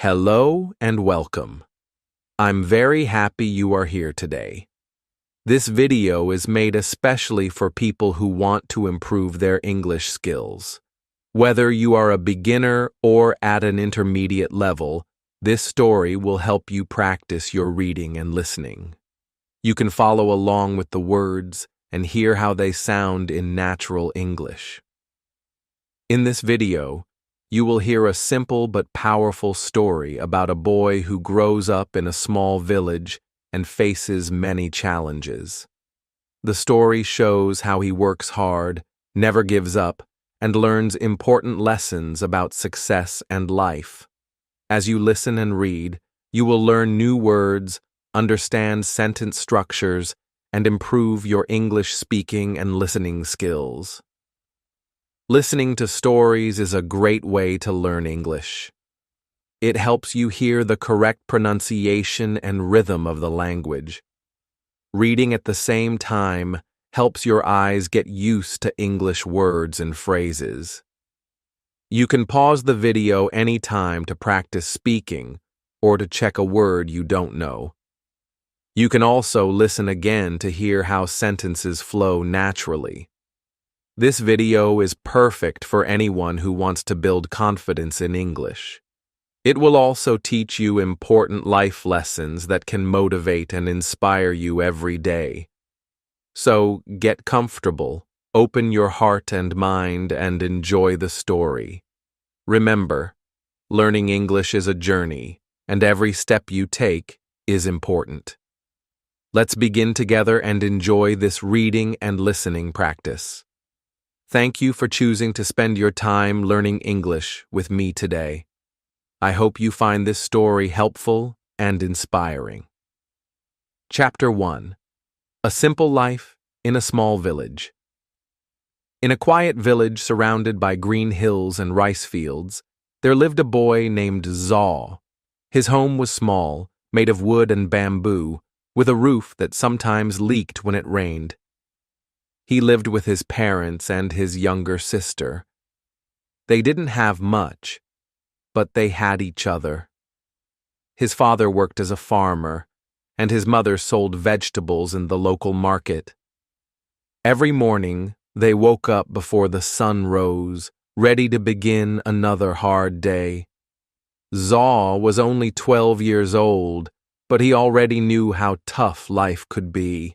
Hello and welcome. I'm very happy you are here today. This video is made especially for people who want to improve their English skills. Whether you are a beginner or at an intermediate level, this story will help you practice your reading and listening. You can follow along with the words and hear how they sound in natural English. In this video, you will hear a simple but powerful story about a boy who grows up in a small village and faces many challenges. The story shows how he works hard, never gives up, and learns important lessons about success and life. As you listen and read, you will learn new words, understand sentence structures, and improve your English speaking and listening skills. Listening to stories is a great way to learn English. It helps you hear the correct pronunciation and rhythm of the language. Reading at the same time helps your eyes get used to English words and phrases. You can pause the video anytime to practice speaking or to check a word you don't know. You can also listen again to hear how sentences flow naturally. This video is perfect for anyone who wants to build confidence in English. It will also teach you important life lessons that can motivate and inspire you every day. So get comfortable, open your heart and mind, and enjoy the story. Remember, learning English is a journey, and every step you take is important. Let's begin together and enjoy this reading and listening practice. Thank you for choosing to spend your time learning English with me today. I hope you find this story helpful and inspiring. Chapter 1. A Simple Life in a Small Village. In a quiet village surrounded by green hills and rice fields, there lived a boy named Zaw. His home was small, made of wood and bamboo, with a roof that sometimes leaked when it rained. He lived with his parents and his younger sister. They didn't have much, but they had each other. His father worked as a farmer, and his mother sold vegetables in the local market. Every morning, they woke up before the sun rose, ready to begin another hard day. Zaw was only 12 years old, but he already knew how tough life could be.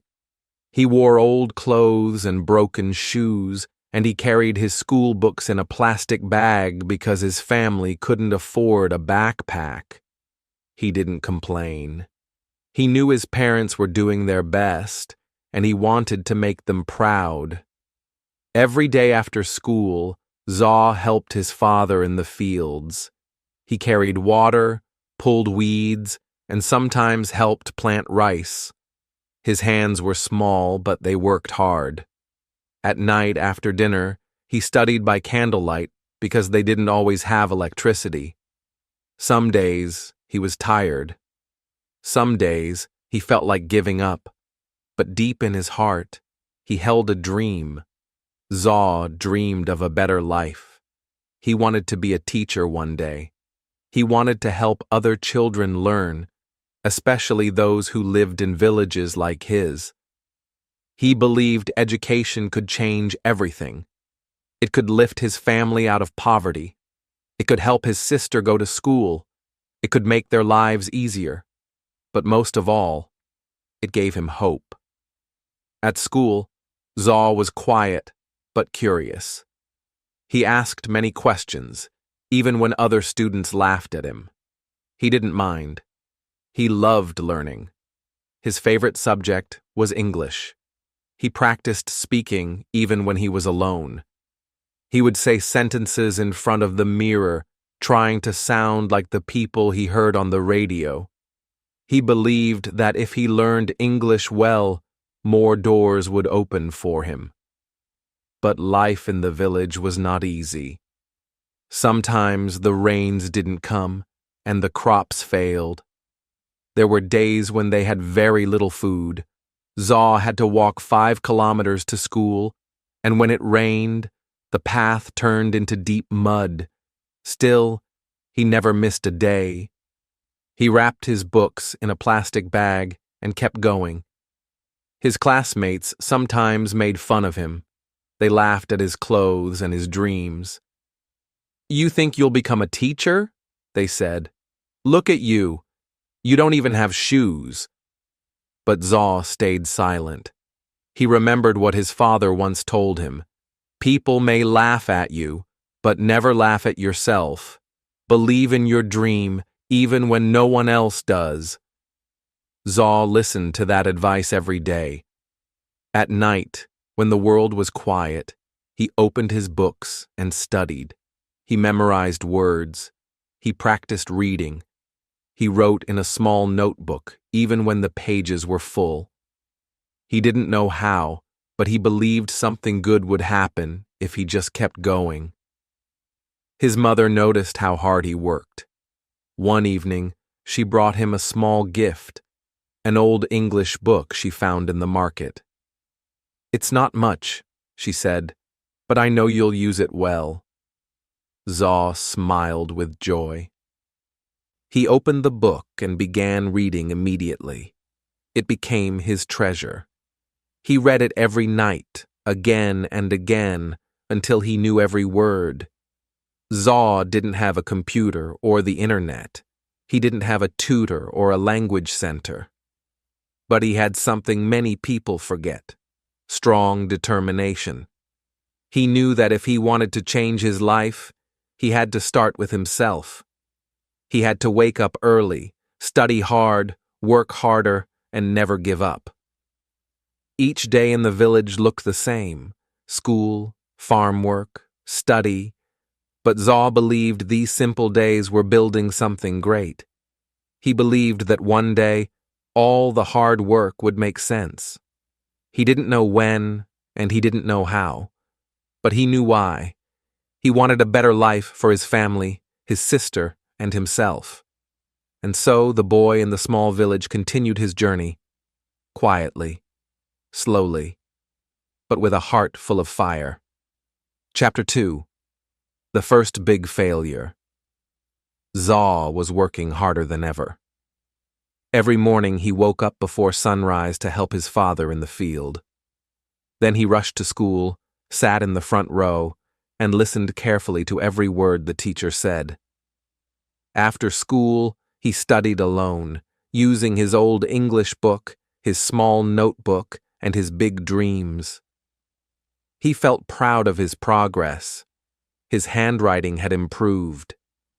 He wore old clothes and broken shoes, and he carried his school books in a plastic bag because his family couldn't afford a backpack. He didn't complain. He knew his parents were doing their best, and he wanted to make them proud. Every day after school, Zaw helped his father in the fields. He carried water, pulled weeds, and sometimes helped plant rice. His hands were small, but they worked hard. At night after dinner, he studied by candlelight because they didn't always have electricity. Some days, he was tired. Some days, he felt like giving up. But deep in his heart, he held a dream. Zaw dreamed of a better life. He wanted to be a teacher one day. He wanted to help other children learn, especially those who lived in villages like his. He believed education could change everything. It could lift his family out of poverty. It could help his sister go to school. It could make their lives easier. But most of all, it gave him hope. At school, Zaw was quiet but curious. He asked many questions, even when other students laughed at him. He didn't mind. He loved learning. His favorite subject was English. He practiced speaking even when he was alone. He would say sentences in front of the mirror, trying to sound like the people he heard on the radio. He believed that if he learned English well, more doors would open for him. But life in the village was not easy. Sometimes the rains didn't come, and the crops failed. There were days when they had very little food. Zaw had to walk 5 kilometers to school, and when it rained, the path turned into deep mud. Still, He never missed a day. He wrapped his books in a plastic bag and kept going. His classmates sometimes made fun of him. They laughed at his clothes and his dreams. "You think you'll become a teacher?" they said. "Look at you. You don't even have shoes." But Zaw stayed silent. He remembered what his father once told him. "People may laugh at you, but never laugh at yourself. Believe in your dream, even when no one else does." Zaw listened to that advice every day. At night, when the world was quiet, he opened his books and studied. He memorized words. He practiced reading. He wrote in a small notebook, even when the pages were full. He didn't know how, but he believed something good would happen if he just kept going. His mother noticed how hard he worked. One evening, she brought him a small gift, an old English book she found in the market. "It's not much," she said, "but I know you'll use it well." Zaw smiled with joy. He opened the book and began reading immediately. It became his treasure. He read it every night, again and again, until he knew every word. Zaw didn't have a computer or the internet. He didn't have a tutor or a language center. But he had something many people forget: strong determination. He knew that if he wanted to change his life, he had to start with himself. He had to wake up early, study hard, work harder, and never give up. Each day in the village looked the same: school, farm work, study. But Zaw believed these simple days were building something great. He believed that one day, all the hard work would make sense. He didn't know when, and he didn't know how, but he knew why. He wanted a better life for his family, his sister, and himself. And so the boy in the small village continued his journey, quietly, slowly, but with a heart full of fire. Chapter 2. The First Big Failure. Zaw was working harder than ever. Every morning he woke up before sunrise to help his father in the field. Then he rushed to school, sat in the front row, and listened carefully to every word the teacher said. After school, he studied alone, using his old English book, his small notebook, and his big dreams. He felt proud of his progress. His handwriting had improved.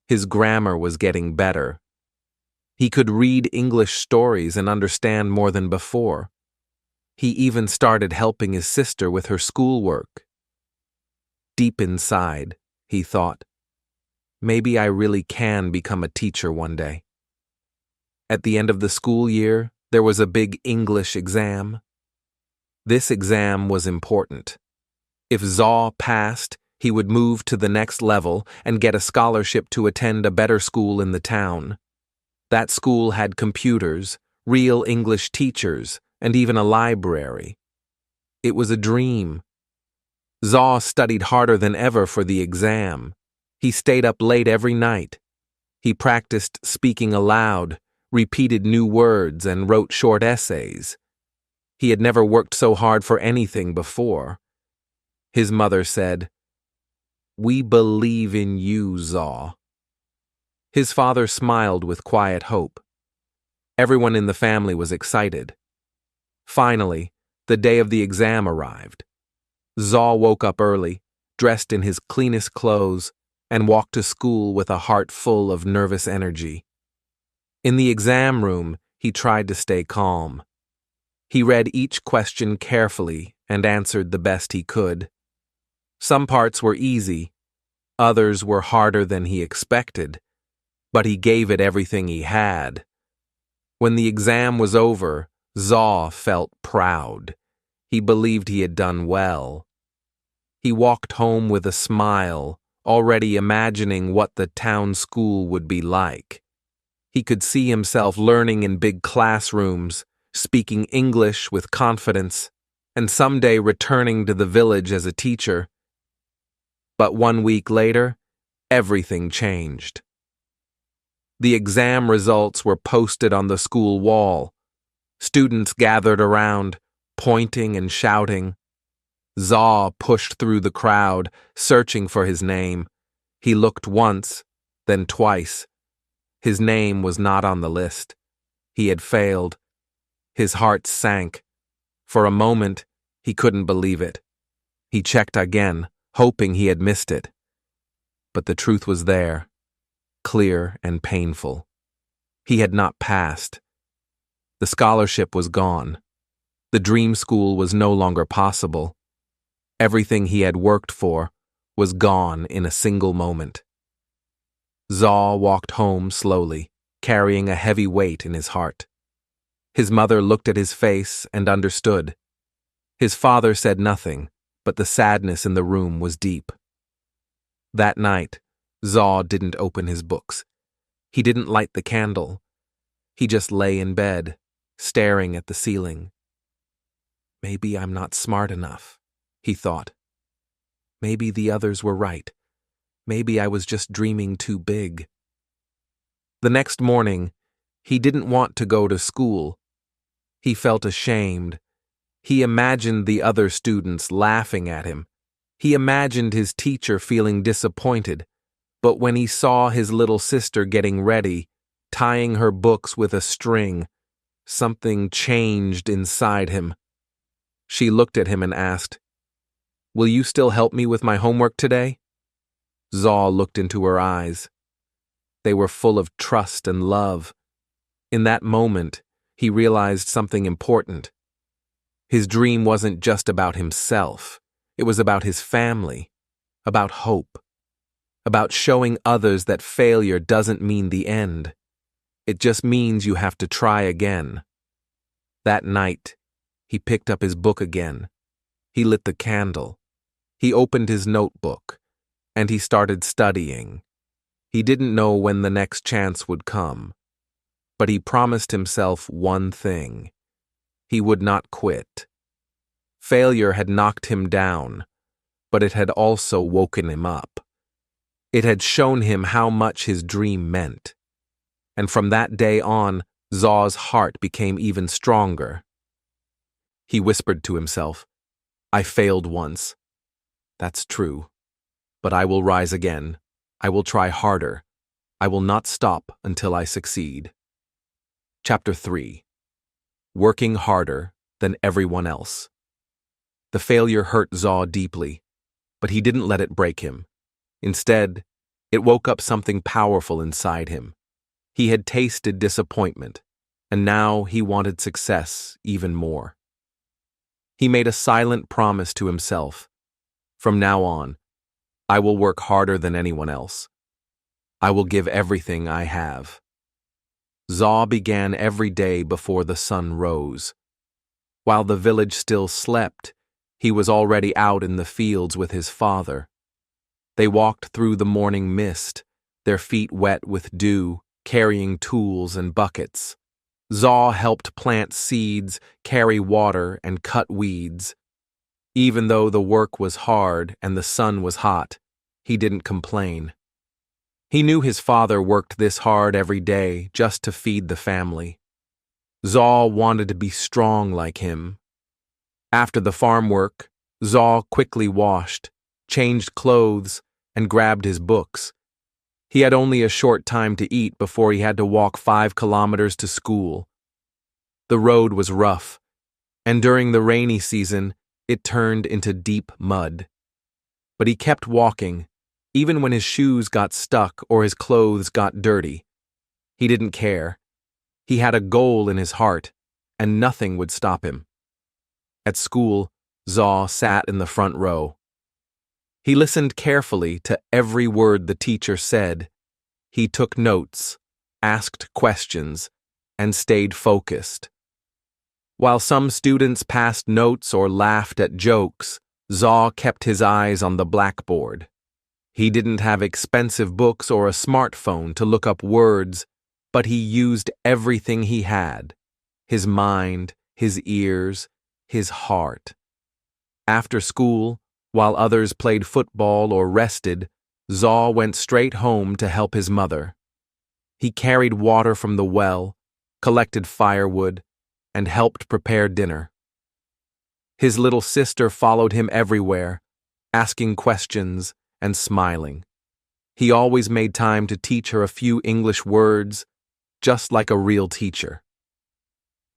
His grammar was getting better. He could read English stories and understand more than before. He even started helping his sister with her schoolwork. Deep inside, he thought, maybe I really can become a teacher one day. At the end of the school year, there was a big English exam. This exam was important. If Zaw passed, he would move to the next level and get a scholarship to attend a better school in the town. That school had computers, real English teachers, and even a library. It was a dream. Zaw studied harder than ever for the exam. He stayed up late every night. He practiced speaking aloud, repeated new words, and wrote short essays. He had never worked so hard for anything before. His mother said, "We believe in you, Zaw." His father smiled with quiet hope. Everyone in the family was excited. Finally, the day of the exam arrived. Zaw woke up early, dressed in his cleanest clothes, and walked to school with a heart full of nervous energy. In the exam room, he tried to stay calm. He read each question carefully and answered the best he could. Some parts were easy, others were harder than he expected, but he gave it everything he had. When the exam was over, Zaw felt proud. He believed he had done well. He walked home with a smile, already imagining what the town school would be like. He could see himself learning in big classrooms, speaking English with confidence, and someday returning to the village as a teacher. But 1 week later, everything changed. The exam results were posted on the school wall. Students gathered around, pointing and shouting. Zaw pushed through the crowd, searching for his name. He looked once, then twice. His name was not on the list. He had failed. His heart sank. For a moment, he couldn't believe it. He checked again, hoping he had missed it. But the truth was there, clear and painful. He had not passed. The scholarship was gone. The dream school was no longer possible. Everything he had worked for was gone in a single moment. Zaw walked home slowly, carrying a heavy weight in his heart. His mother looked at his face and understood. His father said nothing, but the sadness in the room was deep. That night, Zaw didn't open his books. He didn't light the candle. He just lay in bed, staring at the ceiling. Maybe I'm not smart enough, he thought. Maybe the others were right. Maybe I was just dreaming too big. The next morning, he didn't want to go to school. He felt ashamed. He imagined the other students laughing at him. He imagined his teacher feeling disappointed. But when he saw his little sister getting ready, tying her books with a string, something changed inside him. She looked at him and asked, "Will you still help me with my homework today?" Zaw looked into her eyes. They were full of trust and love. In that moment, he realized something important. His dream wasn't just about himself. It was about his family, about hope, about showing others that failure doesn't mean the end. It just means you have to try again. That night, he picked up his book again. He lit the candle. He opened his notebook, and he started studying. He didn't know when the next chance would come, but he promised himself one thing. He would not quit. Failure had knocked him down, but it had also woken him up. It had shown him how much his dream meant. And from that day on, Zaw's heart became even stronger. He whispered to himself, "I failed once. That's true. But I will rise again. I will try harder. I will not stop until I succeed." Chapter 3. Working harder than everyone else. The failure hurt Zaw deeply, but he didn't let it break him. Instead, it woke up something powerful inside him. He had tasted disappointment, and now he wanted success even more. He made a silent promise to himself. From now on, I will work harder than anyone else. I will give everything I have. Zaw began every day before the sun rose. While the village still slept, he was already out in the fields with his father. They walked through the morning mist, their feet wet with dew, carrying tools and buckets. Zaw helped plant seeds, carry water, and cut weeds. Even though the work was hard and the sun was hot, he didn't complain. He knew his father worked this hard every day just to feed the family. Zaw wanted to be strong like him. After the farm work, Zaw quickly washed, changed clothes, and grabbed his books. He had only a short time to eat before he had to walk 5 kilometers to school. The road was rough, and during the rainy season, it turned into deep mud. But he kept walking, even when his shoes got stuck or his clothes got dirty. He didn't care. He had a goal in his heart, and nothing would stop him. At school, Zaw sat in the front row. He listened carefully to every word the teacher said. He took notes, asked questions, and stayed focused. While some students passed notes or laughed at jokes, Zaw kept his eyes on the blackboard. He didn't have expensive books or a smartphone to look up words, but he used everything he had: his mind, his ears, his heart. After school, while others played football or rested, Zaw went straight home to help his mother. He carried water from the well, collected firewood, and helped prepare dinner. His little sister followed him everywhere, asking questions and smiling. He always made time to teach her a few English words, just like a real teacher.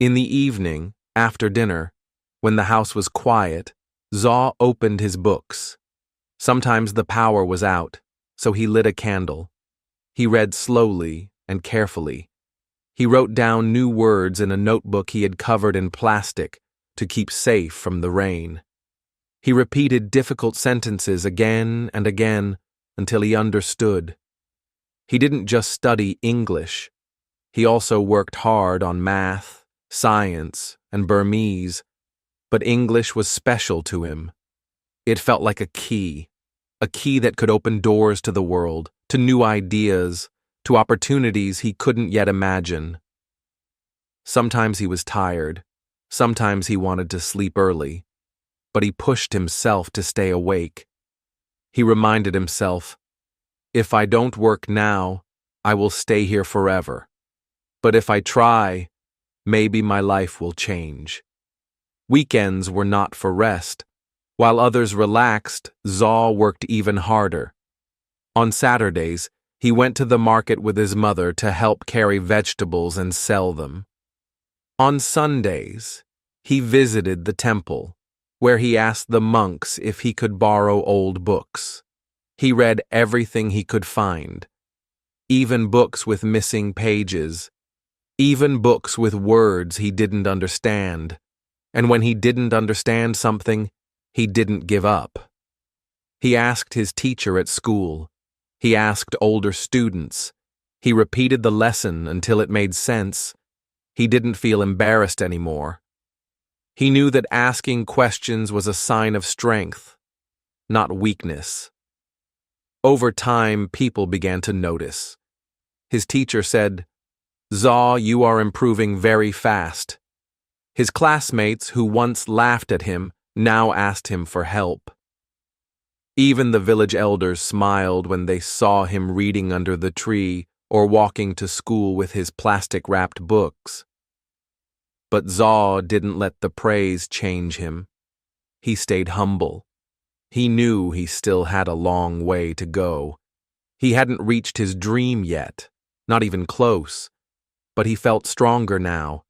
In the evening, after dinner, when the house was quiet, Zaw opened his books. Sometimes the power was out, so he lit a candle. He read slowly and carefully. He wrote down new words in a notebook he had covered in plastic to keep safe from the rain. He repeated difficult sentences again and again until he understood. He didn't just study English. He also worked hard on math, science, and Burmese, but English was special to him. It felt like a key that could open doors to the world, to new ideas, to opportunities he couldn't yet imagine. Sometimes he was tired, sometimes he wanted to sleep early, but he pushed himself to stay awake. He reminded himself, if I don't work now, I will stay here forever. But if I try, maybe my life will change. Weekends were not for rest. While others relaxed, Zaw worked even harder. On Saturdays, he went to the market with his mother to help carry vegetables and sell them. On Sundays, he visited the temple, where he asked the monks if he could borrow old books. He read everything he could find, even books with missing pages, even books with words he didn't understand. And when he didn't understand something, he didn't give up. He asked his teacher at school. He asked older students. He repeated the lesson until it made sense. He didn't feel embarrassed anymore. He knew that asking questions was a sign of strength, not weakness. Over time, people began to notice. His teacher said, "Zaw, you are improving very fast." His classmates, who once laughed at him, now asked him for help. Even the village elders smiled when they saw him reading under the tree or walking to school with his plastic-wrapped books. But Zaw didn't let the praise change him. He stayed humble. He knew he still had a long way to go. He hadn't reached his dream yet, not even close, but he felt stronger now.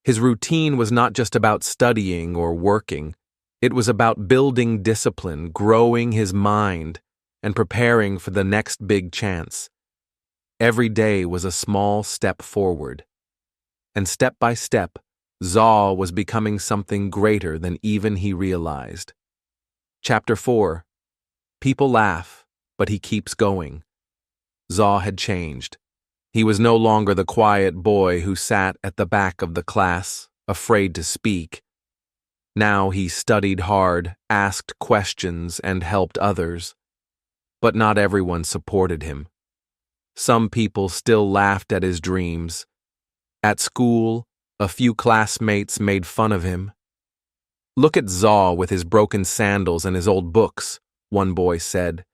His routine was not just about studying or working. It was about building discipline, growing his mind, and preparing for the next big chance. Every day was a small step forward. And step by step, Zaw was becoming something greater than even he realized. Chapter 4. People laugh, but he keeps going. Zaw had changed. He was no longer the quiet boy who sat at the back of the class, afraid to speak. Now he studied hard, asked questions, and helped others. But not everyone supported him. Some people still laughed at his dreams. At school, a few classmates made fun of him. "Look at Zaw with his broken sandals and his old books," one boy said.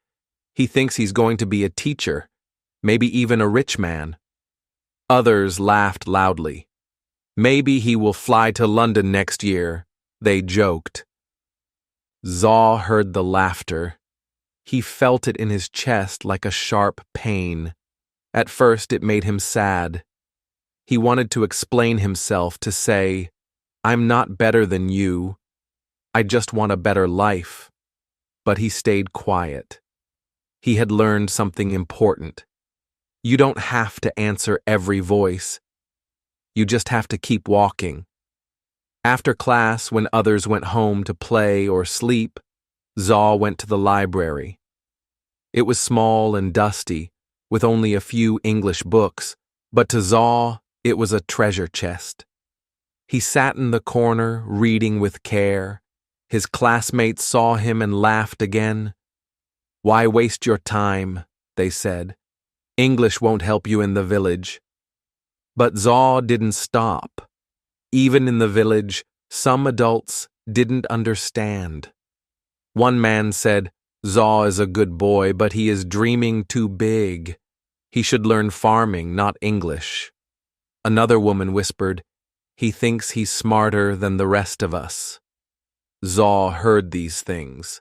"He thinks he's going to be a teacher, maybe even a rich man." Others laughed loudly. "Maybe he will fly to London next year," they joked. Zaw heard the laughter. He felt it in his chest like a sharp pain. At first it made him sad. He wanted to explain himself, to say, "I'm not better than you. I just want a better life." But he stayed quiet. He had learned something important. You don't have to answer every voice. You just have to keep walking. After class, when others went home to play or sleep, Zaw went to the library. It was small and dusty, with only a few English books, but to Zaw, it was a treasure chest. He sat in the corner, reading with care. His classmates saw him and laughed again. "Why waste your time?" they said. "English won't help you in the village." But Zaw didn't stop. Even in the village, some adults didn't understand. One man said, "Zaw is a good boy, but he is dreaming too big." He should learn farming, not English. Another woman whispered, he thinks he's smarter than the rest of us. Zaw heard these things,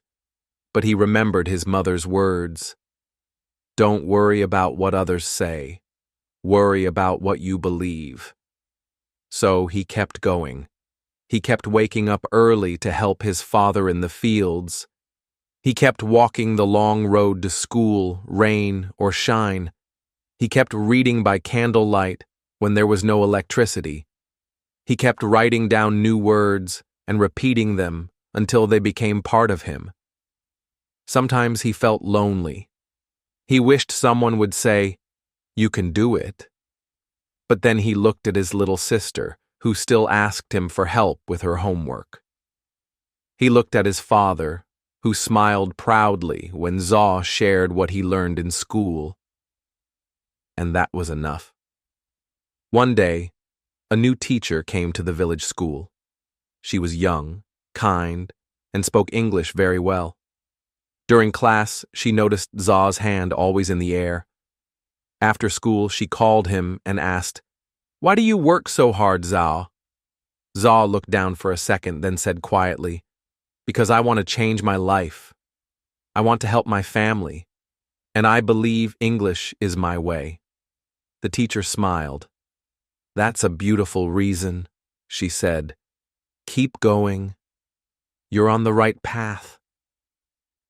but he remembered his mother's words. Don't worry about what others say. Worry about what you believe. So he kept going. He kept waking up early to help his father in the fields. He kept walking the long road to school, rain or shine. He kept reading by candlelight when there was no electricity. He kept writing down new words and repeating them until they became part of him. Sometimes he felt lonely. He wished someone would say, "You can do it." But then he looked at his little sister, who still asked him for help with her homework. He looked at his father, who smiled proudly when Zaw shared what he learned in school. And that was enough. One day, a new teacher came to the village school. She was young, kind, and spoke English very well. During class, she noticed Zaw's hand always in the air. After school, she called him and asked, "Why do you work so hard, Zaw?" Zaw looked down for a second, then said quietly, "Because I want to change my life. I want to help my family, and I believe English is my way." The teacher smiled. "That's a beautiful reason," she said. "Keep going. You're on the right path."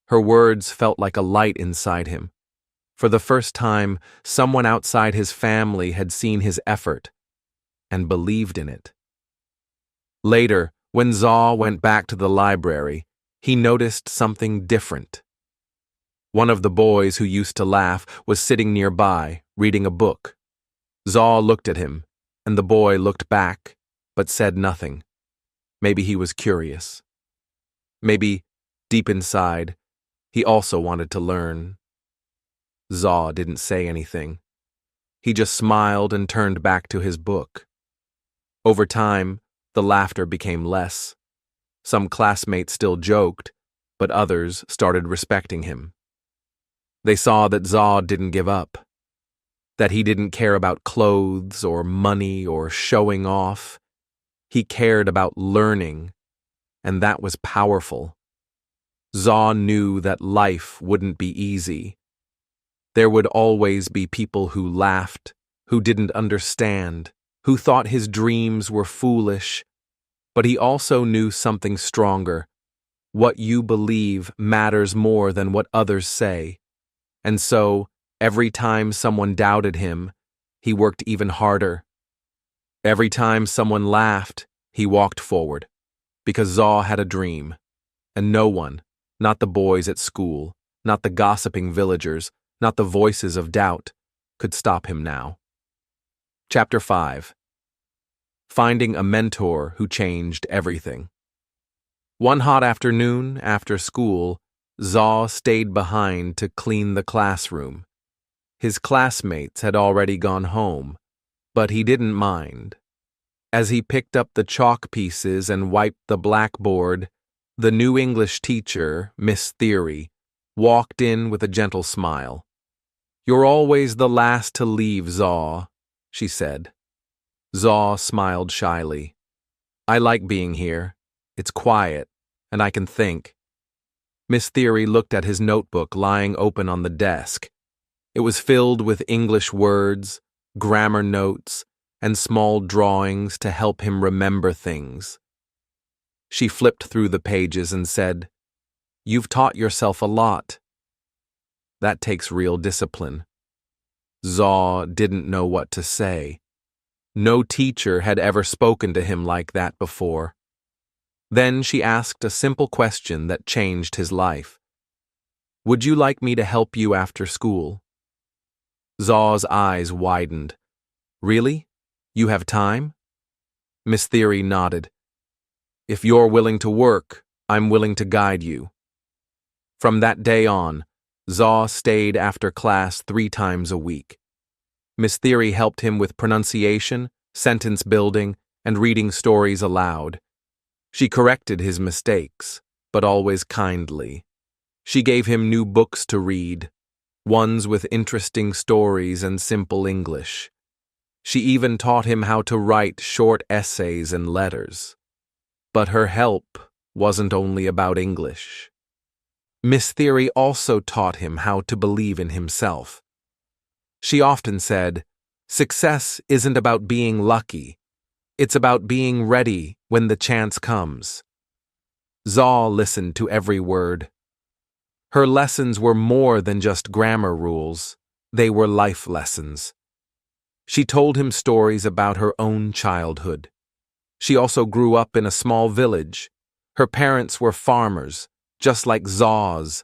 Her words felt like a light inside him. For the first time, someone outside his family had seen his effort and believed in it. Later, when Zaw went back to the library, he noticed something different. One of the boys who used to laugh was sitting nearby, reading a book. Zaw looked at him, and the boy looked back, but said nothing. Maybe he was curious. Maybe, deep inside, he also wanted to learn. Zaw didn't say anything. He just smiled and turned back to his book. Over time, the laughter became less. Some classmates still joked, but others started respecting him. They saw that Zaw didn't give up, that he didn't care about clothes or money or showing off. He cared about learning, and that was powerful. Zaw knew that life wouldn't be easy. There would always be people who laughed, who didn't understand, who thought his dreams were foolish. But he also knew something stronger. What you believe matters more than what others say. And so, every time someone doubted him, he worked even harder. Every time someone laughed, he walked forward, because Zaw had a dream, and no one, not the boys at school, not the gossiping villagers, not the voices of doubt, could stop him now. Chapter 5. Finding a mentor who changed everything. One hot afternoon after school, Zaw stayed behind to clean the classroom. His classmates had already gone home, but he didn't mind. As he picked up the chalk pieces and wiped the blackboard, the new English teacher, Miss Theory, walked in with a gentle smile. "You're always the last to leave, Zaw," she said. Zaw smiled shyly. "I like being here. It's quiet, and I can think." Miss Theory looked at his notebook lying open on the desk. It was filled with English words, grammar notes, and small drawings to help him remember things. She flipped through the pages and said, "You've taught yourself a lot." "That takes real discipline." Zaw didn't know what to say. No teacher had ever spoken to him like that before. Then she asked a simple question that changed his life. "Would you like me to help you after school?" Zaw's eyes widened. "Really? You have time?" Miss Theory nodded. "If you're willing to work, I'm willing to guide you." From that day on, Zaw stayed after class 3 times a week. Miss Theory helped him with pronunciation, sentence building, and reading stories aloud. She corrected his mistakes, but always kindly. She gave him new books to read, ones with interesting stories and simple English. She even taught him how to write short essays and letters. But her help wasn't only about English. Miss Theory also taught him how to believe in himself. She often said, "Success isn't about being lucky. It's about being ready when the chance comes." Zaw listened to every word. Her lessons were more than just grammar rules. They were life lessons. She told him stories about her own childhood. She also grew up in a small village. Her parents were farmers, just like Zaw's.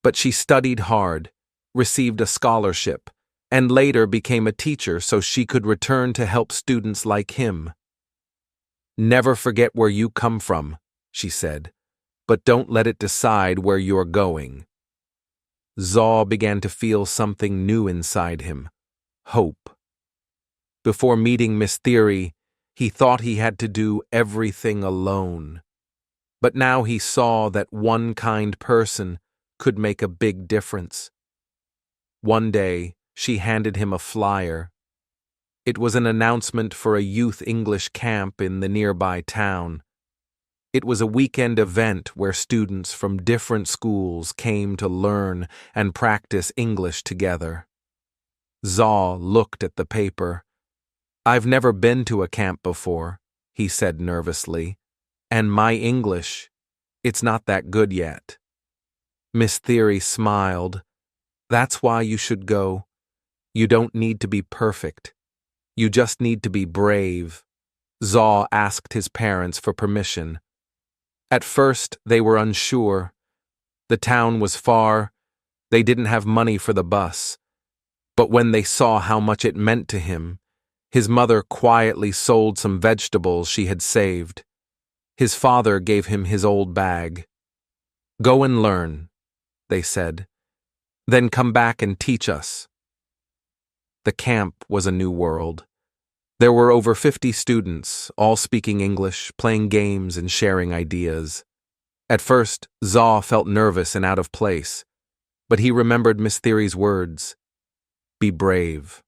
But she studied hard, received a scholarship, and later became a teacher so she could return to help students like him. "Never forget where you come from," she said, "but don't let it decide where you're going." Zaw began to feel something new inside him, hope. Before meeting Miss Theory, he thought he had to do everything alone. But now he saw that one kind person could make a big difference. One day, she handed him a flyer. It was an announcement for a youth English camp in the nearby town. It was a weekend event where students from different schools came to learn and practice English together. Zaw looked at the paper. "I've never been to a camp before," he said nervously, "and my English, it's not that good yet." Miss Theory smiled. "That's why you should go. You don't need to be perfect. You just need to be brave." Zaw asked his parents for permission. At first, they were unsure. The town was far. They didn't have money for the bus. But when they saw how much it meant to him, his mother quietly sold some vegetables she had saved. His father gave him his old bag. "Go and learn," they said. "Then come back and teach us." The camp was a new world. There were over 50 students, all speaking English, playing games and sharing ideas. At first, Zaw felt nervous and out of place, but he remembered Miss Theory's words, "Be brave."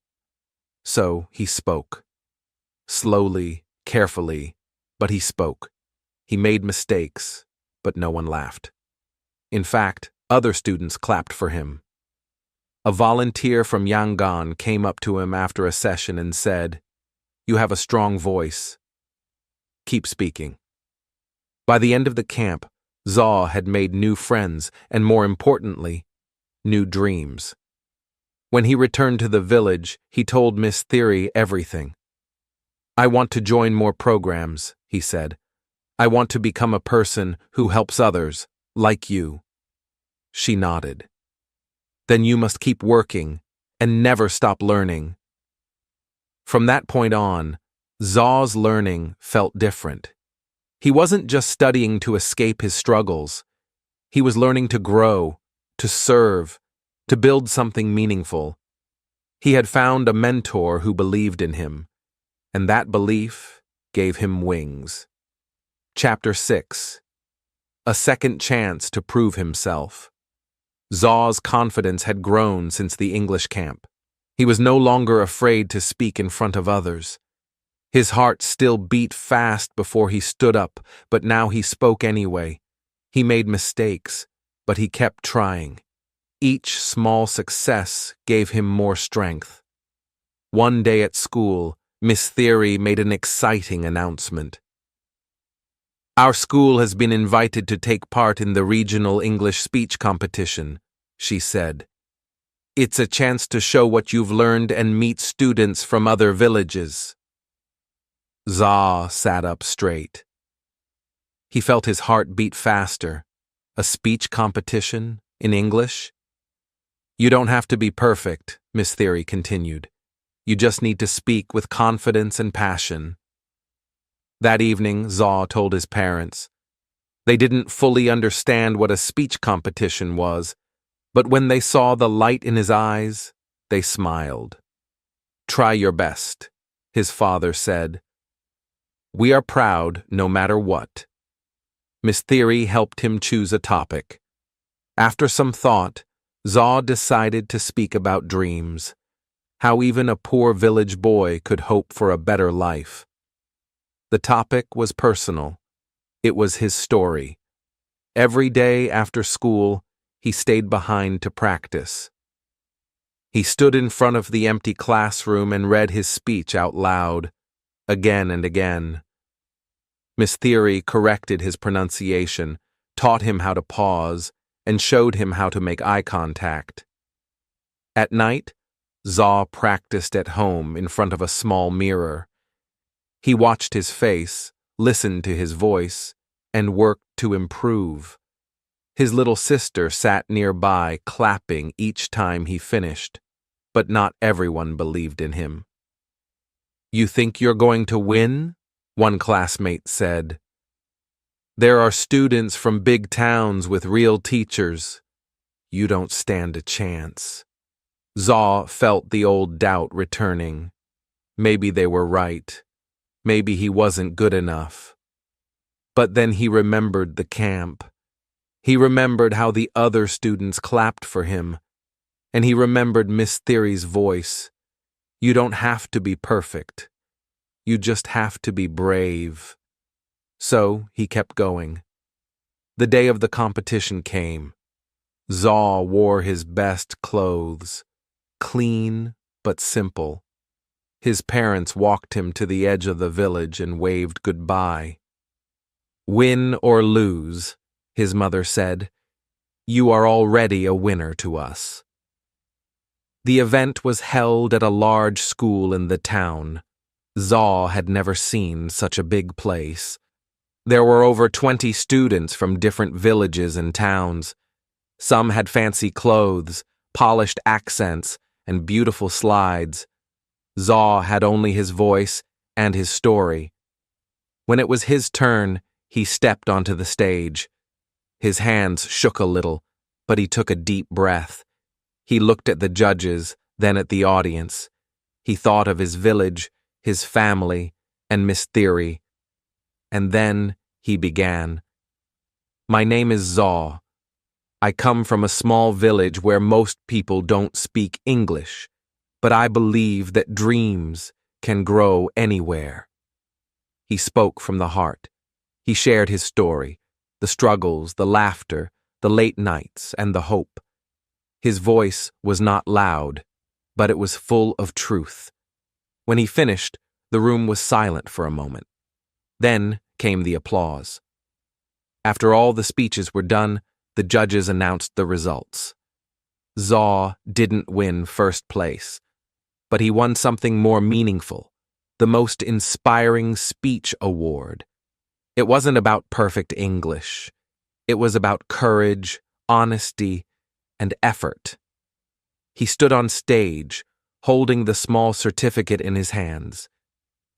So he spoke. Slowly, carefully, but he spoke. He made mistakes, but no one laughed. In fact, other students clapped for him. A volunteer from Yangon came up to him after a session and said, "You have a strong voice. Keep speaking." By the end of the camp, Zaw had made new friends and, more importantly, new dreams. When he returned to the village, he told Miss Theory everything. "I want to join more programs," he said. "I want to become a person who helps others, like you." She nodded. "Then you must keep working and never stop learning." From that point on, Zaw's learning felt different. He wasn't just studying to escape his struggles. He was learning to grow, to serve, to build something meaningful. He had found a mentor who believed in him, and that belief gave him wings. Chapter 6. A second chance to prove himself. Zaw's confidence had grown since the English camp. He was no longer afraid to speak in front of others. His heart still beat fast before he stood up, but now he spoke anyway. He made mistakes, but he kept trying. Each small success gave him more strength. One day at school, Miss Theory made an exciting announcement. "Our school has been invited to take part in the regional English speech competition," she said. "It's a chance to show what you've learned and meet students from other villages." Zaw sat up straight. He felt his heart beat faster. A speech competition in English? "You don't have to be perfect," Miss Theory continued. "You just need to speak with confidence and passion." That evening, Zaw told his parents. They didn't fully understand what a speech competition was, but when they saw the light in his eyes, they smiled. "Try your best," his father said. "We are proud no matter what." Miss Theory helped him choose a topic. After some thought, Zaw decided to speak about dreams, how even a poor village boy could hope for a better life. The topic was personal. It was his story. Every day after school, he stayed behind to practice. He stood in front of the empty classroom and read his speech out loud, again and again. Miss Theory corrected his pronunciation, taught him how to pause, and showed him how to make eye contact. At night, Zaw practiced at home in front of a small mirror. He watched his face, listened to his voice, and worked to improve. His little sister sat nearby, clapping each time he finished, but not everyone believed in him. "You think you're going to win?" one classmate said. "There are students from big towns with real teachers. You don't stand a chance." Zaw felt the old doubt returning. Maybe they were right. Maybe he wasn't good enough. But then he remembered the camp. He remembered how the other students clapped for him. And he remembered Miss Theory's voice. "You don't have to be perfect. You just have to be brave." So he kept going. The day of the competition came. Zaw wore his best clothes, clean but simple. His parents walked him to the edge of the village and waved goodbye. "Win or lose," his mother said, "you are already a winner to us." The event was held at a large school in the town. Zaw had never seen such a big place. There were over 20 students from different villages and towns. Some had fancy clothes, polished accents, and beautiful slides. Zaw had only his voice and his story. When it was his turn, he stepped onto the stage. His hands shook a little, but he took a deep breath. He looked at the judges, then at the audience. He thought of his village, his family, and Miss Theory. And then he began. "My name is Zaw. I come from a small village where most people don't speak English, but I believe that dreams can grow anywhere." He spoke from the heart. He shared his story, the struggles, the laughter, the late nights, and the hope. His voice was not loud, but it was full of truth. When he finished, the room was silent for a moment. Then came the applause. After all the speeches were done, the judges announced the results. Zaw didn't win first place, but he won something more meaningful, the most inspiring speech award. It wasn't about perfect English. It was about courage, honesty, and effort. He stood on stage, holding the small certificate in his hands.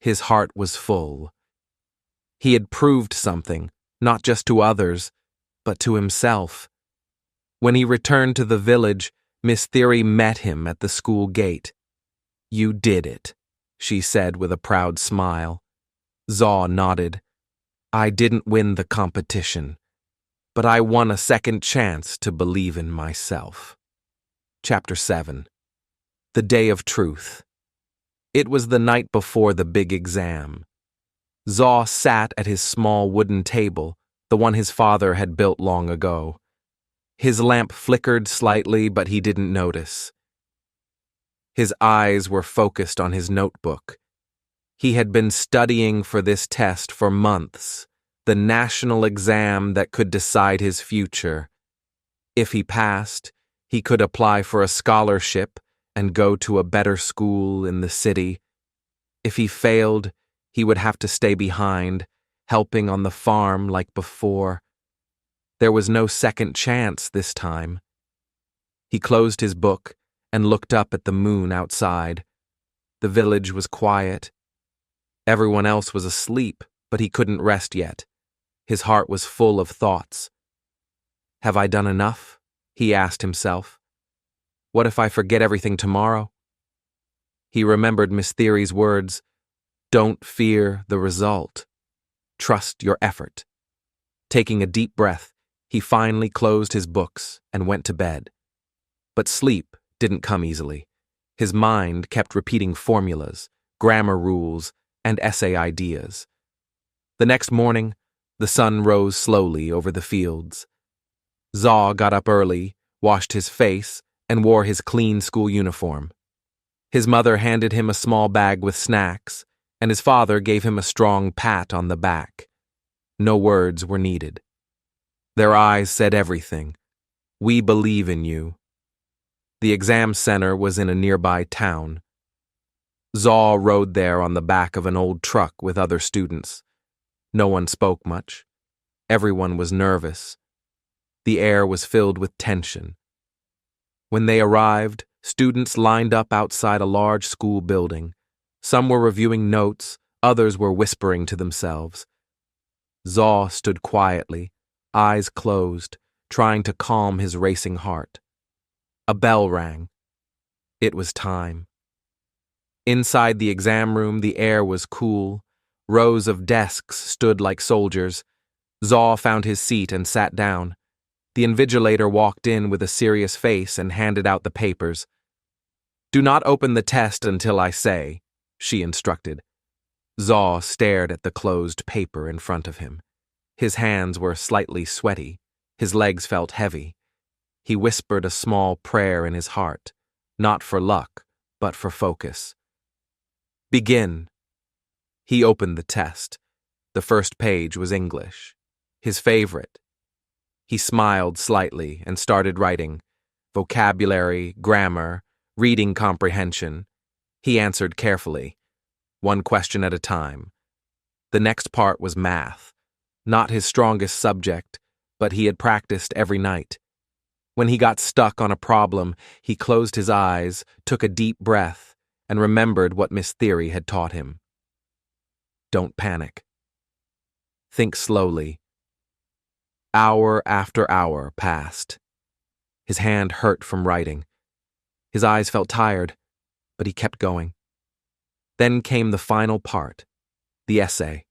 His heart was full. He had proved something, not just to others, but to himself. When he returned to the village, Miss Theory met him at the school gate. "You did it," she said with a proud smile. Zaw nodded. "I didn't win the competition, but I won a second chance to believe in myself." Chapter 7. The Day of Truth. It was the night before the big exam. Zaw sat at his small wooden table, the one his father had built long ago. His lamp flickered slightly, but he didn't notice. His eyes were focused on his notebook. He had been studying for this test for months, the national exam that could decide his future. If he passed, he could apply for a scholarship and go to a better school in the city. If he failed, he would have to stay behind, helping on the farm like before. There was no second chance this time. He closed his book and looked up at the moon outside. The village was quiet. Everyone else was asleep, but he couldn't rest yet. His heart was full of thoughts. "Have I done enough?" he asked himself. "What if I forget everything tomorrow?" He remembered Miss Theory's words, "Don't fear the result. Trust your effort." Taking a deep breath, he finally closed his books and went to bed. But sleep didn't come easily. His mind kept repeating formulas, grammar rules, and essay ideas. The next morning, the sun rose slowly over the fields. Zaw got up early, washed his face, and wore his clean school uniform. His mother handed him a small bag with snacks, and his father gave him a strong pat on the back. No words were needed. Their eyes said everything. "We believe in you." The exam center was in a nearby town. Zaw rode there on the back of an old truck with other students. No one spoke much. Everyone was nervous. The air was filled with tension. When they arrived, students lined up outside a large school building. Some were reviewing notes, others were whispering to themselves. Zaw stood quietly, eyes closed, trying to calm his racing heart. A bell rang. It was time. Inside the exam room, the air was cool. Rows of desks stood like soldiers. Zaw found his seat and sat down. The invigilator walked in with a serious face and handed out the papers. "Do not open the test until I say," she instructed. Zaw stared at the closed paper in front of him. His hands were slightly sweaty. His legs felt heavy. He whispered a small prayer in his heart, not for luck, but for focus. "Begin." He opened the test. The first page was English, his favorite. He smiled slightly and started writing. Vocabulary, grammar, reading comprehension. He answered carefully, one question at a time. The next part was math. Not his strongest subject, but he had practiced every night. When he got stuck on a problem, he closed his eyes, took a deep breath, and remembered what Miss Theory had taught him. Don't panic. Think slowly. Hour after hour passed. His hand hurt from writing. His eyes felt tired, but he kept going. Then came the final part, the essay.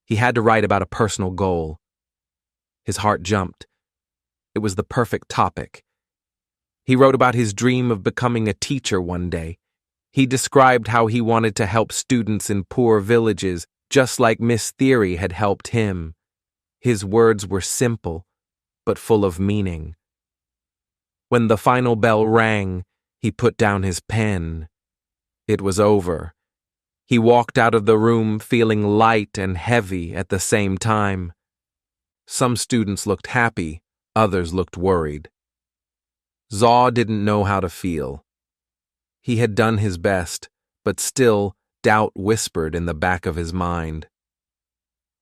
He had to write about a personal goal. His heart jumped. It was the perfect topic. He wrote about his dream of becoming a teacher one day. He described how he wanted to help students in poor villages, just like Miss Theory had helped him. His words were simple, but full of meaning. When the final bell rang, he put down his pen. It was over. He walked out of the room feeling light and heavy at the same time. Some students looked happy, others looked worried. Zaw didn't know how to feel. He had done his best, but still doubt whispered in the back of his mind.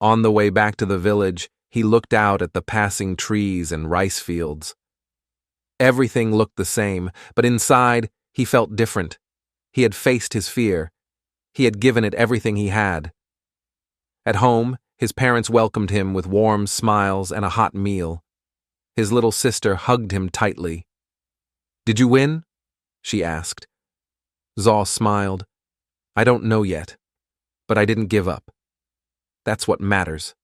On the way back to the village, he looked out at the passing trees and rice fields. Everything looked the same, but inside, he felt different. He had faced his fear. He had given it everything he had. At home, his parents welcomed him with warm smiles and a hot meal. His little sister hugged him tightly. "Did you win?" she asked. Zaw smiled. "I don't know yet, but I didn't give up. That's what matters."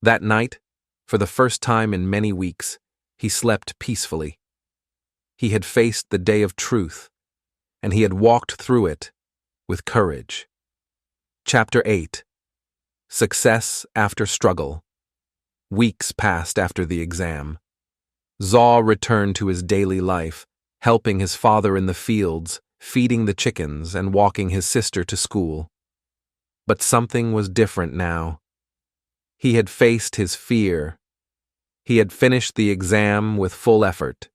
That night, for the first time in many weeks, he slept peacefully. He had faced the day of truth, and he had walked through it with courage. Chapter 8. Success After Struggle. Weeks passed after the exam. Zaw returned to his daily life, helping his father in the fields, feeding the chickens, and walking his sister to school. But something was different now. He had faced his fear. He had finished the exam with full effort.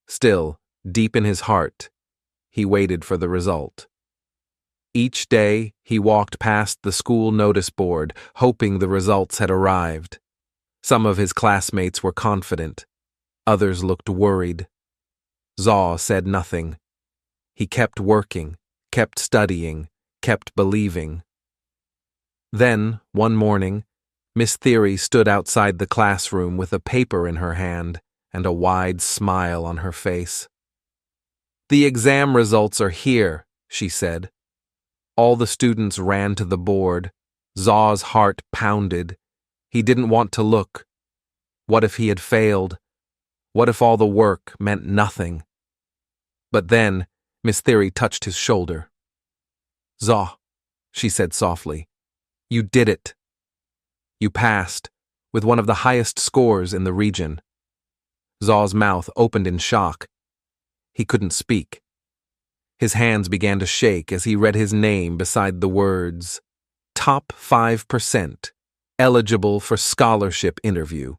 Still, deep in his heart, he waited for the result. Each day, he walked past the school notice board, hoping the results had arrived. Some of his classmates were confident. Others looked worried. Zaw said nothing. He kept working, kept studying, kept believing. Then, one morning, Miss Theory stood outside the classroom with a paper in her hand and a wide smile on her face. "The exam results are here," she said. All the students ran to the board. Zaw's heart pounded. He didn't want to look. What if he had failed? What if all the work meant nothing? But then, Miss Theory touched his shoulder. "Zaw," she said softly, "you did it. You passed, with one of the highest scores in the region." Zaw's mouth opened in shock. He couldn't speak. His hands began to shake as he read his name beside the words, "Top 5%, eligible for scholarship interview."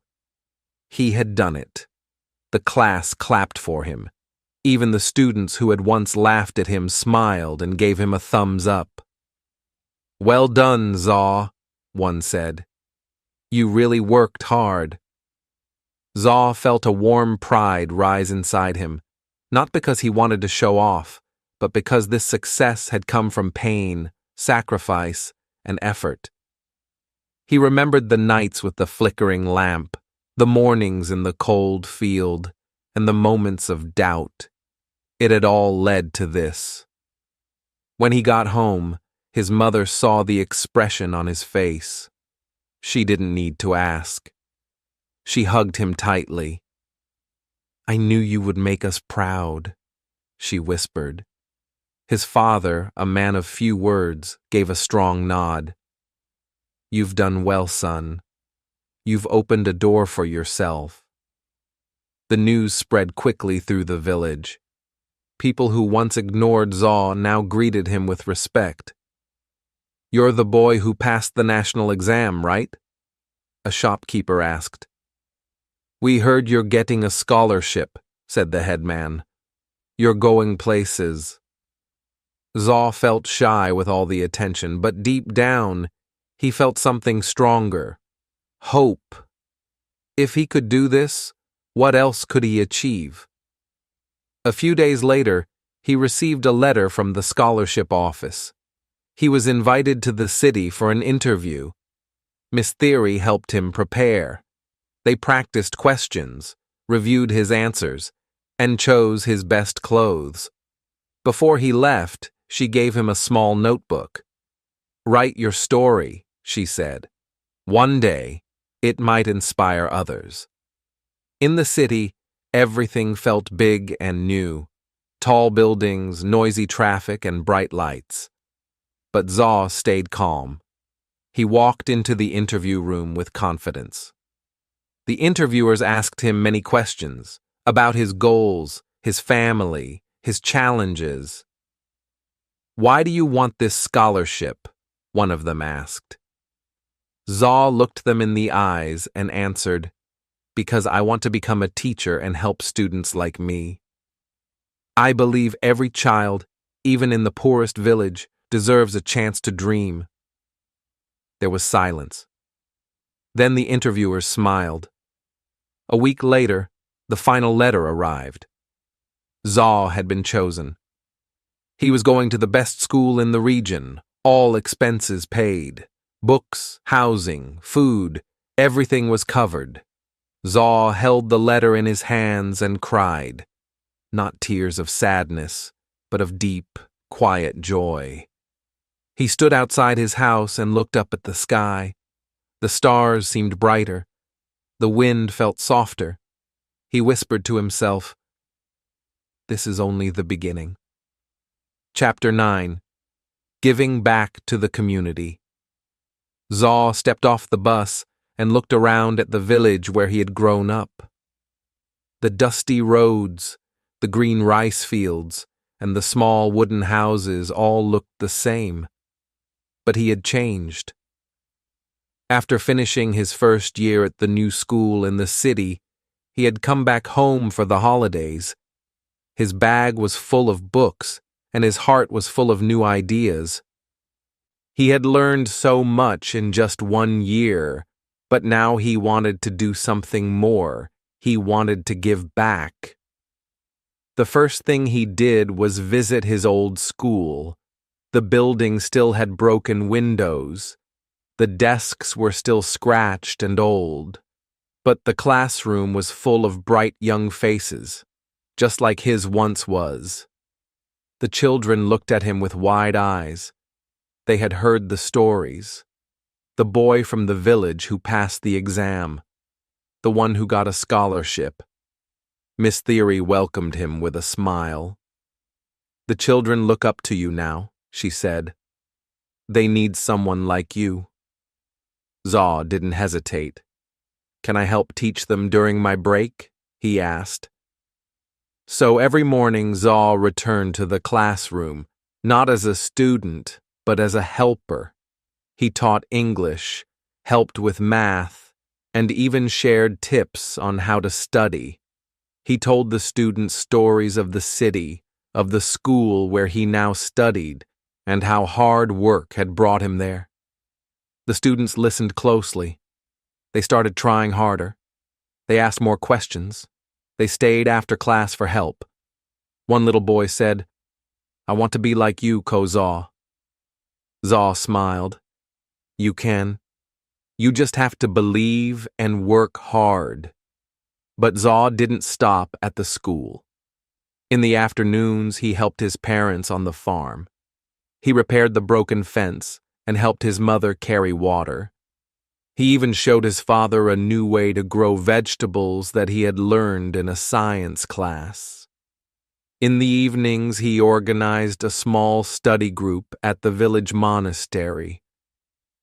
He had done it. The class clapped for him. Even the students who had once laughed at him smiled and gave him a thumbs up. "Well done, Zaw," one said. "You really worked hard." Zaw felt a warm pride rise inside him, not because he wanted to show off, but because this success had come from pain, sacrifice, and effort. He remembered the nights with the flickering lamp, the mornings in the cold field, and the moments of doubt. It had all led to this. When he got home, his mother saw the expression on his face. She didn't need to ask. She hugged him tightly. "I knew you would make us proud," she whispered. His father, a man of few words, gave a strong nod. "You've done well, son. You've opened a door for yourself." The news spread quickly through the village. People who once ignored Zaw now greeted him with respect. "You're the boy who passed the national exam, right?" a shopkeeper asked. "We heard you're getting a scholarship," said the headman. "You're going places." Zaw felt shy with all the attention, but deep down, he felt something stronger. Hope. If he could do this, what else could he achieve? A few days later, he received a letter from the scholarship office. He was invited to the city for an interview. Miss Theory helped him prepare. They practiced questions, reviewed his answers, and chose his best clothes. Before he left, she gave him a small notebook. "Write your story," she said. "One day, it might inspire others." In the city, everything felt big and new. Tall buildings, noisy traffic, and bright lights. But Zaw stayed calm. He walked into the interview room with confidence. The interviewers asked him many questions about his goals, his family, his challenges. "Why do you want this scholarship?" one of them asked. Zaw looked them in the eyes and answered, "Because I want to become a teacher and help students like me. I believe every child, even in the poorest village, deserves a chance to dream." There was silence. Then the interviewers smiled. A week later, the final letter arrived. Zaw had been chosen. He was going to the best school in the region, all expenses paid. Books, housing, food, everything was covered. Zaw held the letter in his hands and cried. Not tears of sadness, but of deep, quiet joy. He stood outside his house and looked up at the sky. The stars seemed brighter. The wind felt softer. He whispered to himself, "This is only the beginning." Chapter 9. Giving Back to the Community. Zaw stepped off the bus and looked around at the village where he had grown up. The dusty roads, the green rice fields, and the small wooden houses all looked the same. But he had changed. After finishing his first year at the new school in the city, he had come back home for the holidays. His bag was full of books, and his heart was full of new ideas. He had learned so much in just 1 year, but now he wanted to do something more. He wanted to give back. The first thing he did was visit his old school. The building still had broken windows. The desks were still scratched and old. But the classroom was full of bright young faces, just like his once was. The children looked at him with wide eyes. They had heard the stories. The boy from the village who passed the exam. The one who got a scholarship. Miss Theory welcomed him with a smile. "The children look up to you now," she said. "They need someone like you." Zaw didn't hesitate. "Can I help teach them during my break?" he asked. So every morning Zaw returned to the classroom, not as a student, but as a helper. He taught English, helped with math, and even shared tips on how to study. He told the students stories of the city, of the school where he now studied, and how hard work had brought him there. The students listened closely. They started trying harder. They asked more questions. They stayed after class for help. One little boy said, "I want to be like you, Zaw." Zaw smiled. "You can. You just have to believe and work hard." But Zaw didn't stop at the school. In the afternoons, he helped his parents on the farm. He repaired the broken fence and helped his mother carry water. He even showed his father a new way to grow vegetables that he had learned in a science class. In the evenings, he organized a small study group at the village monastery.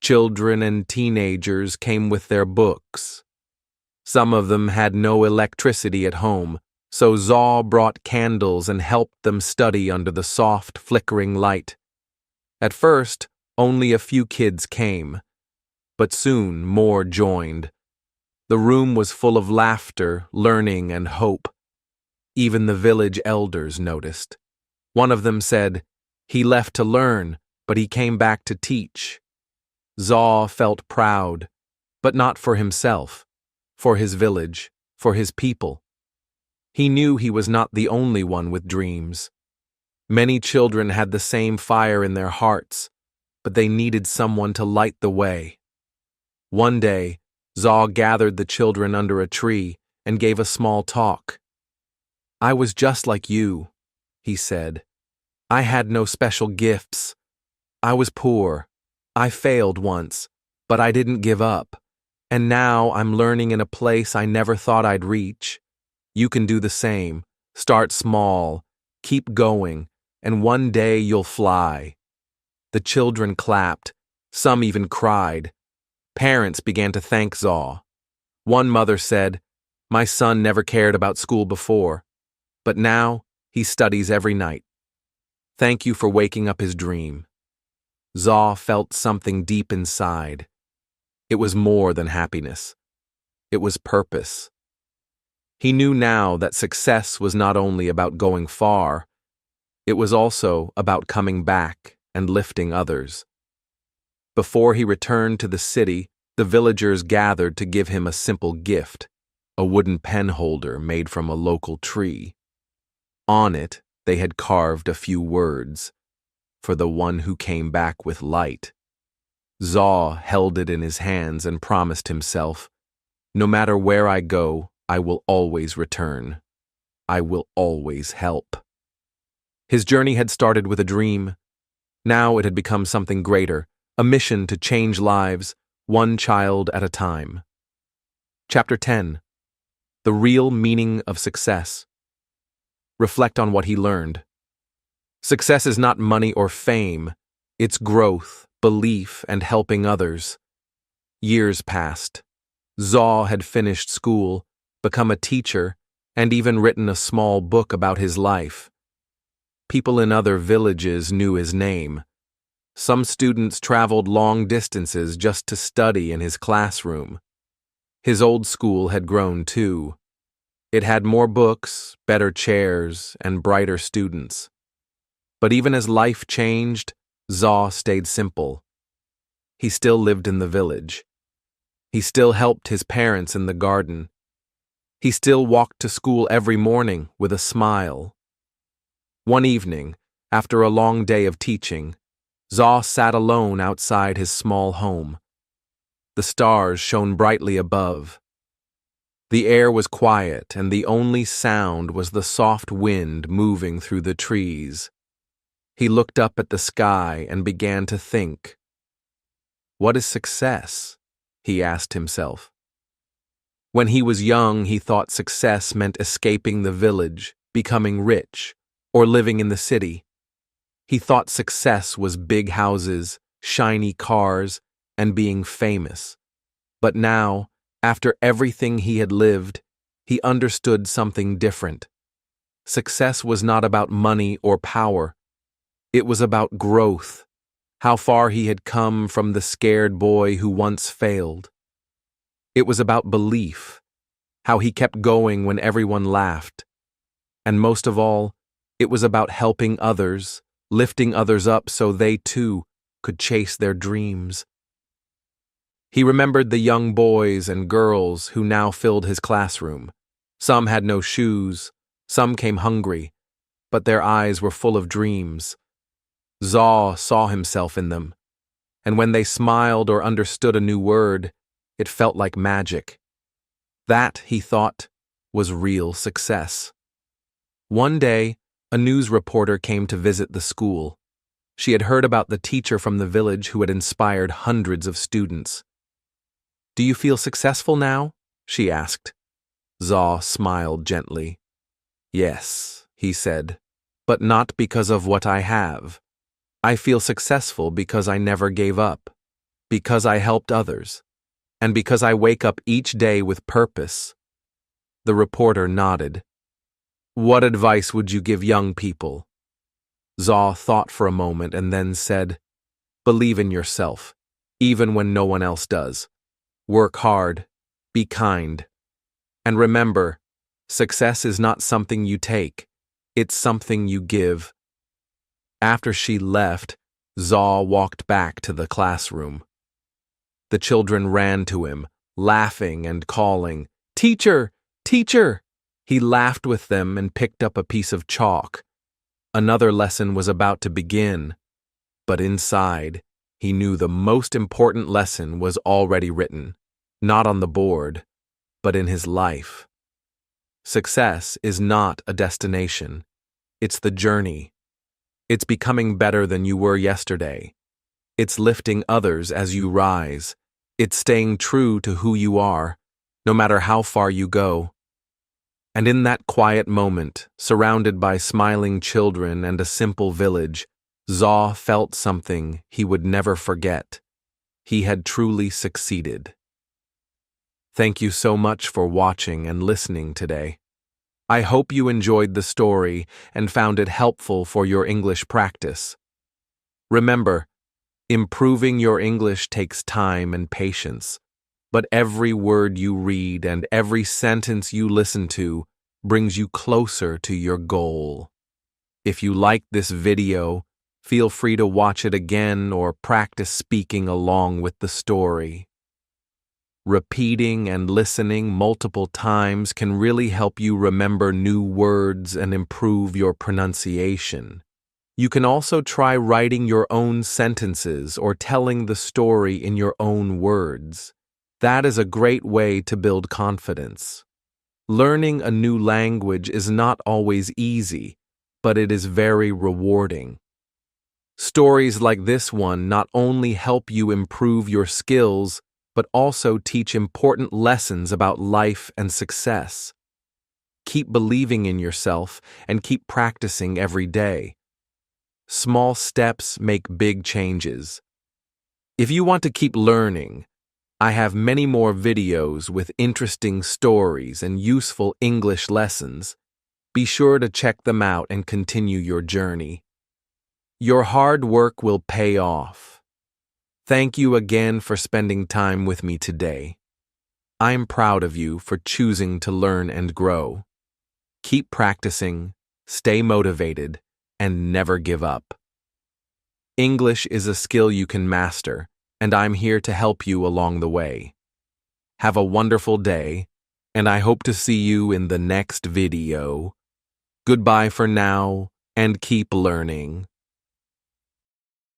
Children and teenagers came with their books. Some of them had no electricity at home, so Zaw brought candles and helped them study under the soft, flickering light. At first, only a few kids came, but soon more joined. The room was full of laughter, learning, and hope. Even the village elders noticed. One of them said, "He left to learn, but he came back to teach." Zaw felt proud, but not for himself, for his village, for his people. He knew he was not the only one with dreams. Many children had the same fire in their hearts, but they needed someone to light the way. One day, Zaw gathered the children under a tree and gave a small talk. "I was just like you," he said. "I had no special gifts. I was poor. I failed once, but I didn't give up. And now I'm learning in a place I never thought I'd reach. You can do the same. Start small, keep going, and one day you'll fly." The children clapped. Some even cried. Parents began to thank Zaw. One mother said, "My son never cared about school before, but now he studies every night. Thank you for waking up his dream." Zaw felt something deep inside. It was more than happiness. It was purpose. He knew now that success was not only about going far, it was also about coming back and lifting others. Before he returned to the city, the villagers gathered to give him a simple gift, a wooden pen holder made from a local tree. On it, they had carved a few words, "For the one who came back with light." Zaw held it in his hands and promised himself, "No matter where I go, I will always return. I will always help." His journey had started with a dream. Now it had become something greater, a mission to change lives, one child at a time. Chapter 10. The Real Meaning of Success. Reflect on what he learned. Success is not money or fame. It's growth, belief, and helping others. Years passed. Zaw had finished school, become a teacher, and even written a small book about his life. People in other villages knew his name. Some students traveled long distances just to study in his classroom. His old school had grown too. It had more books, better chairs, and brighter students. But even as life changed, Zaw stayed simple. He still lived in the village. He still helped his parents in the garden. He still walked to school every morning with a smile. One evening, after a long day of teaching, Zaw sat alone outside his small home. The stars shone brightly above. The air was quiet, and the only sound was the soft wind moving through the trees. He looked up at the sky and began to think. What is success? He asked himself. When he was young, he thought success meant escaping the village, becoming rich, or living in the city. He thought success was big houses, shiny cars, and being famous. But now, after everything he had lived, he understood something different. Success was not about money or power. It was about growth, how far he had come from the scared boy who once failed. It was about belief, how he kept going when everyone laughed. And most of all, it was about helping others, lifting others up so they too could chase their dreams. He remembered the young boys and girls who now filled his classroom. Some had no shoes, some came hungry, but their eyes were full of dreams. Zaw saw himself in them, and when they smiled or understood a new word, it felt like magic. That, he thought, was real success. One day, a news reporter came to visit the school. She had heard about the teacher from the village who had inspired hundreds of students. "Do you feel successful now?" she asked. Zaw smiled gently. "Yes," he said, "but not because of what I have. I feel successful because I never gave up, because I helped others, and because I wake up each day with purpose." The reporter nodded. "What advice would you give young people?" Zaw thought for a moment and then said, "Believe in yourself, even when no one else does. Work hard, be kind, and remember, success is not something you take, it's something you give." After she left, Zaw walked back to the classroom. The children ran to him, laughing and calling, "Teacher! Teacher!" He laughed with them and picked up a piece of chalk. Another lesson was about to begin, but inside, he knew the most important lesson was already written, not on the board, but in his life. Success is not a destination. It's the journey. It's becoming better than you were yesterday. It's lifting others as you rise. It's staying true to who you are, no matter how far you go. And in that quiet moment, surrounded by smiling children and a simple village, Zaw felt something he would never forget. He had truly succeeded. Thank you so much for watching and listening today. I hope you enjoyed the story and found it helpful for your English practice. Remember, improving your English takes time and patience, but every word you read and every sentence you listen to brings you closer to your goal. If you liked this video, feel free to watch it again or practice speaking along with the story. Repeating and listening multiple times can really help you remember new words and improve your pronunciation. You can also try writing your own sentences or telling the story in your own words. That is a great way to build confidence. Learning a new language is not always easy, but it is very rewarding. Stories like this one not only help you improve your skills, but also teach important lessons about life and success. Keep believing in yourself and keep practicing every day. Small steps make big changes. If you want to keep learning, I have many more videos with interesting stories and useful English lessons. Be sure to check them out and continue your journey. Your hard work will pay off. Thank you again for spending time with me today. I'm proud of you for choosing to learn and grow. Keep practicing, stay motivated, and never give up. English is a skill you can master, and I'm here to help you along the way. Have a wonderful day, and I hope to see you in the next video. Goodbye for now, and keep learning.